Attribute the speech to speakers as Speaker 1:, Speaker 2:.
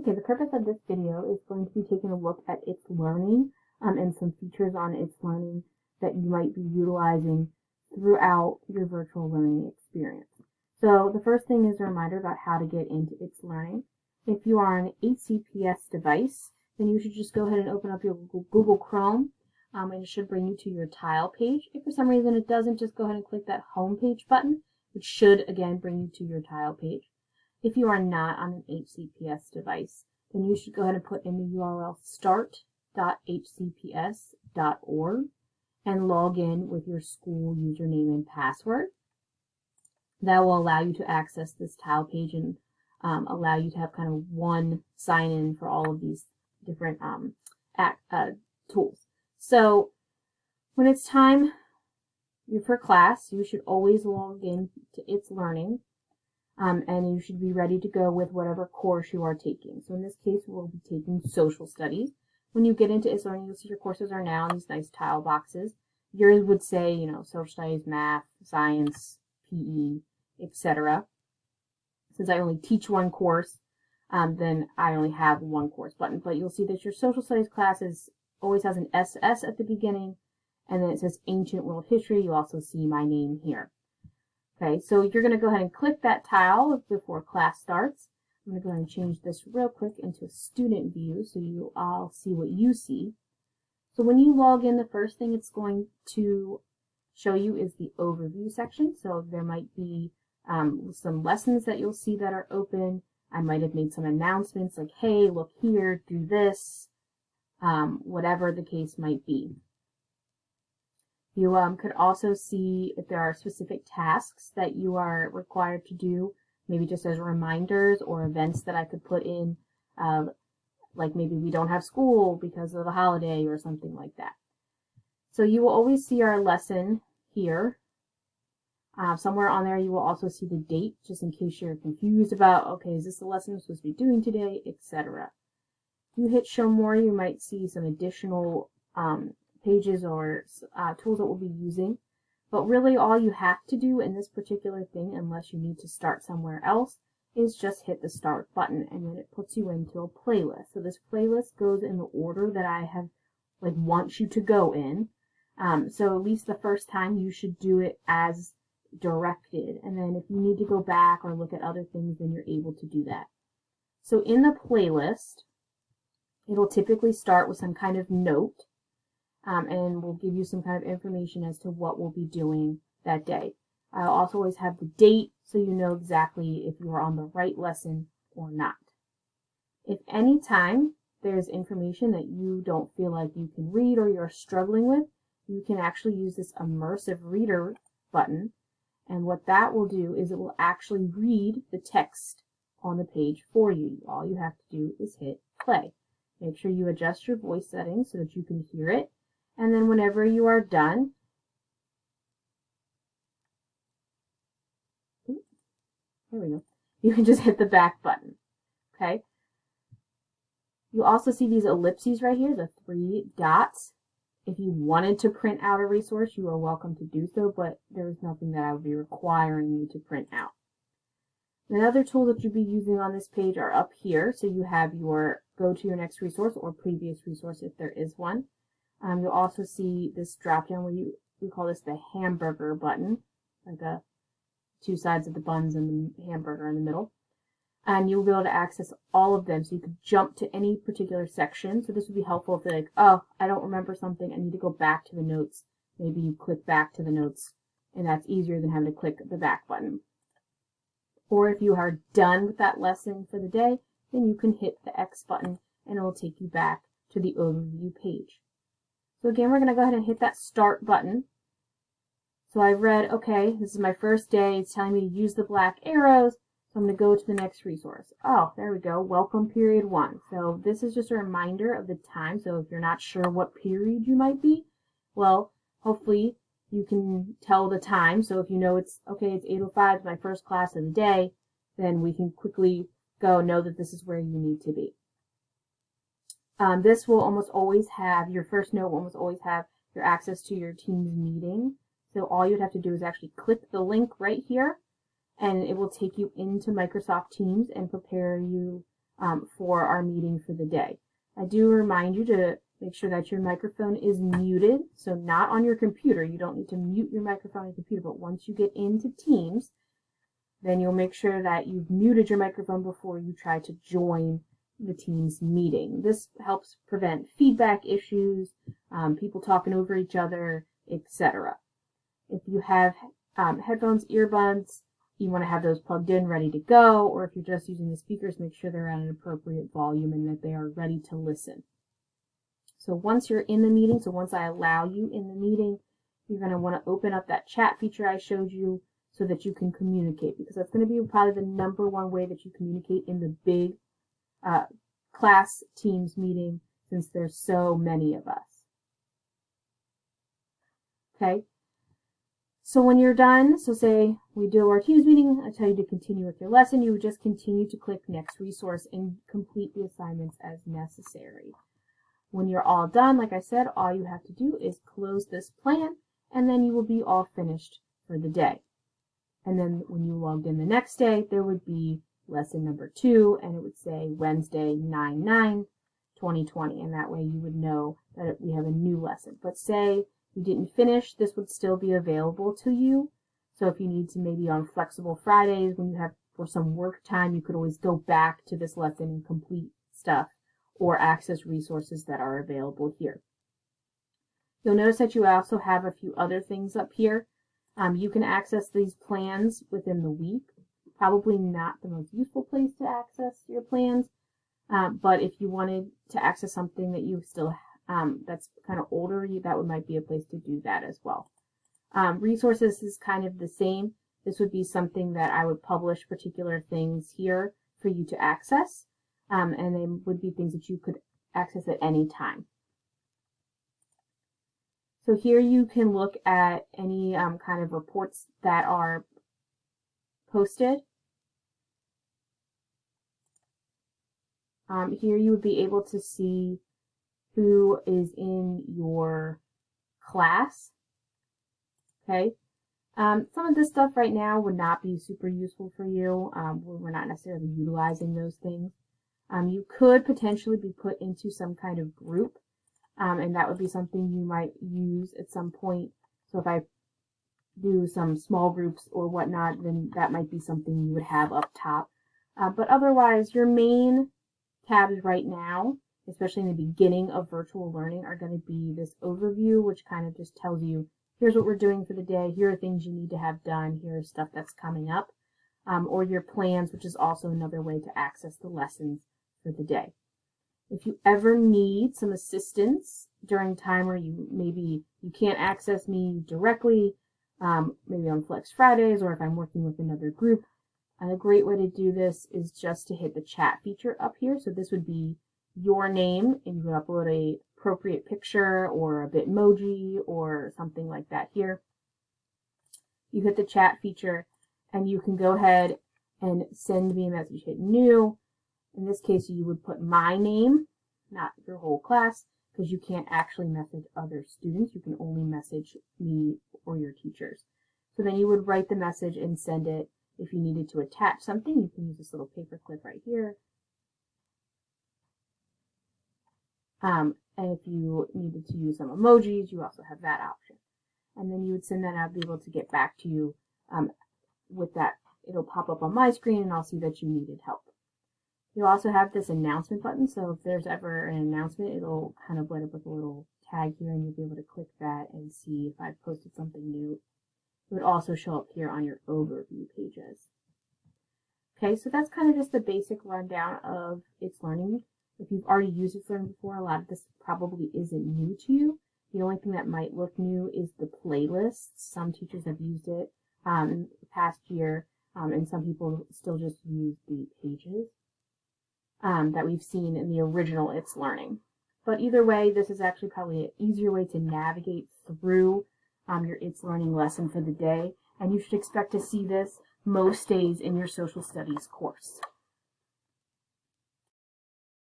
Speaker 1: Okay, the purpose of this video is going to be taking a look at ItsLearning and some features on ItsLearning that you might be utilizing throughout your virtual learning experience. So the first thing is a reminder about how to get into ItsLearning. If you are on an HCPS device, then you should just go ahead and open up your Google Chrome, and it should bring you to your tile page. If for some reason it doesn't, just go ahead and click that home page button, which should again bring you to your tile page. If you are not on an HCPS device, then you should go ahead and put in the URL start.hcps.org and log in with your school username and password. That will allow you to access this tile page and allow you to have kind of one sign-in for all of these different tools. So when it's time for class, you should always log in to ItsLearning. And you should be ready to go with whatever course you are taking. So in this case, we'll be taking social studies. When you get into ItsLearning, you'll see your courses are now in these nice tile boxes. Yours would say, you know, social studies, math, science, PE, etc. Since I only teach one course, then I only have one course button. But you'll see that your social studies class always has an SS at the beginning, and then it says Ancient World History. You also see my name here. Okay, so you're going to go ahead and click that tile before class starts. I'm going to go ahead and change this real quick into a student view so you all see what you see. So when you log in, the first thing it's going to show you is the overview section. So there might be some lessons that you'll see that are open. I might have made some announcements like, hey, look here, do this, whatever the case might be. You could also see if there are specific tasks that you are required to do, maybe just as reminders or events that I could put in, like maybe we don't have school because of the holiday or something like that. So you will always see our lesson here. Somewhere on there you will also see the date, just in case you're confused about, okay, is this the lesson I'm supposed to be doing today, etc. If you hit show more, you might see some additional pages or tools that we'll be using. But really all you have to do in this particular thing, unless you need to start somewhere else, is just hit the start button, and then it puts you into a playlist. So this playlist goes in the order that I have want you to go in. So at least the first time you should do it as directed, and then if you need to go back or look at other things, then you're able to do that. So in the playlist, it'll typically start with some kind of note, and we'll give you some kind of information as to what we'll be doing that day. I'll also always have the date so you know exactly if you are on the right lesson or not. If any time there's information that you don't feel like you can read or you're struggling with, you can actually use this immersive reader button, and what that will do is it will actually read the text on the page for you. All you have to do is hit play. Make sure you adjust your voice settings so that you can hear it. And then whenever you are done, there we go, you can just hit the back button. Okay. You also see these ellipses right here, the 3 dots. If you wanted to print out a resource, you are welcome to do so, but there's nothing that I would be requiring you to print out. The other tools that you'll be using on this page are up here. So you have your go to your next resource or previous resource if there is one. You'll also see this drop down where we call this the hamburger button, like the two sides of the buns and the hamburger in the middle. And you'll be able to access all of them, so you could jump to any particular section. So this would be helpful if you're like, oh, I don't remember something, I need to go back to the notes. Maybe you click back to the notes, and that's easier than having to click the back button. Or if you are done with that lesson for the day, then you can hit the X button, and it will take you back to the overview page. So again, we're going to go ahead and hit that start button. So I've read, okay, this is my first day. It's telling me to use the black arrows. So I'm going to go to the next resource. Oh, there we go. Welcome period 1. So this is just a reminder of the time. So if you're not sure what period you might be, well, hopefully you can tell the time. So if you know it's, okay, it's 8:05, my first class of the day, then we can quickly know that this is where you need to be. This will almost always have, your first note will almost always have your access to your Teams meeting. So all you'd have to do is actually click the link right here, and it will take you into Microsoft Teams and prepare you for our meeting for the day. I do remind you to make sure that your microphone is muted, so not on your computer. You don't need to mute your microphone on your computer, but once you get into Teams, then you'll make sure that you've muted your microphone before you try to join the Teams meeting. This helps prevent feedback issues, people talking over each other, etc. If you have headphones, earbuds, you want to have those plugged in, ready to go, or if you're just using the speakers, make sure they're at an appropriate volume and that they are ready to listen. So once you're in the meeting, so once I allow you in the meeting, you're going to want to open up that chat feature I showed you so that you can communicate, because that's going to be probably the #1 way that you communicate in the big class Teams meeting, since there's so many of us. Okay, so when you're done, so say we do our Teams meeting, I tell you to continue with your lesson, you would just continue to click next resource and complete the assignments as necessary. When you're all done, like I said, all you have to do is close this plan, and then you will be all finished for the day. And then when you logged in the next day, there would be lesson number 2, and it would say Wednesday 9/9/2020, and that way you would know that we have a new lesson. But say you didn't finish, this would still be available to you. So if you need to, maybe on flexible Fridays when you have for some work time, you could always go back to this lesson and complete stuff or access resources that are available here. You'll notice that you also have a few other things up here. You can access these plans within the week. Probably not the most useful place to access your plans, but if you wanted to access something that you still that's kind of older, that might be a place to do that as well. Resources is kind of the same. This would be something that I would publish particular things here for you to access, and they would be things that you could access at any time. So here you can look at any kind of reports that are posted. Here you would be able to see who is in your class. Okay. Some of this stuff right now would not be super useful for you. We're not necessarily utilizing those things. You could potentially be put into some kind of group, and that would be something you might use at some point. So if I do some small groups or whatnot, then that might be something you would have up top. But otherwise, your main tabs right now, especially in the beginning of virtual learning, are going to be this overview, which kind of just tells you, here's what we're doing for the day, here are things you need to have done, here's stuff that's coming up, or your plans, which is also another way to access the lessons for the day. If you ever need some assistance during time where maybe you can't access me directly, maybe on Flex Fridays, or if I'm working with another group, a great way to do this is just to hit the chat feature up here. So this would be your name, and you would upload a appropriate picture or a Bitmoji or something like that here. You hit the chat feature, and you can go ahead and send me a message. Hit new. In this case, you would put my name, not your whole class, because you can't actually message other students. You can only message me or your teachers. So then you would write the message and send it. If you needed to attach something, you can use this little paper clip right here. And if you needed to use some emojis, you also have that option. And then you would send that out, be able to get back to you with that. It'll pop up on my screen, and I'll see that you needed help. You'll also have this announcement button, so if there's ever an announcement, it'll kind of light up with a little tag here, and you'll be able to click that and see if I've posted something new. It would also show up here on your overview pages. Okay, so that's kind of just the basic rundown of ItsLearning. If you've already used ItsLearning before, a lot of this probably isn't new to you. The only thing that might look new is the playlists. Some teachers have used it in the past year, and some people still just use the pages that we've seen in the original ItsLearning. But either way, this is actually probably an easier way to navigate through your ItsLearning lesson for the day, and you should expect to see this most days in your social studies course.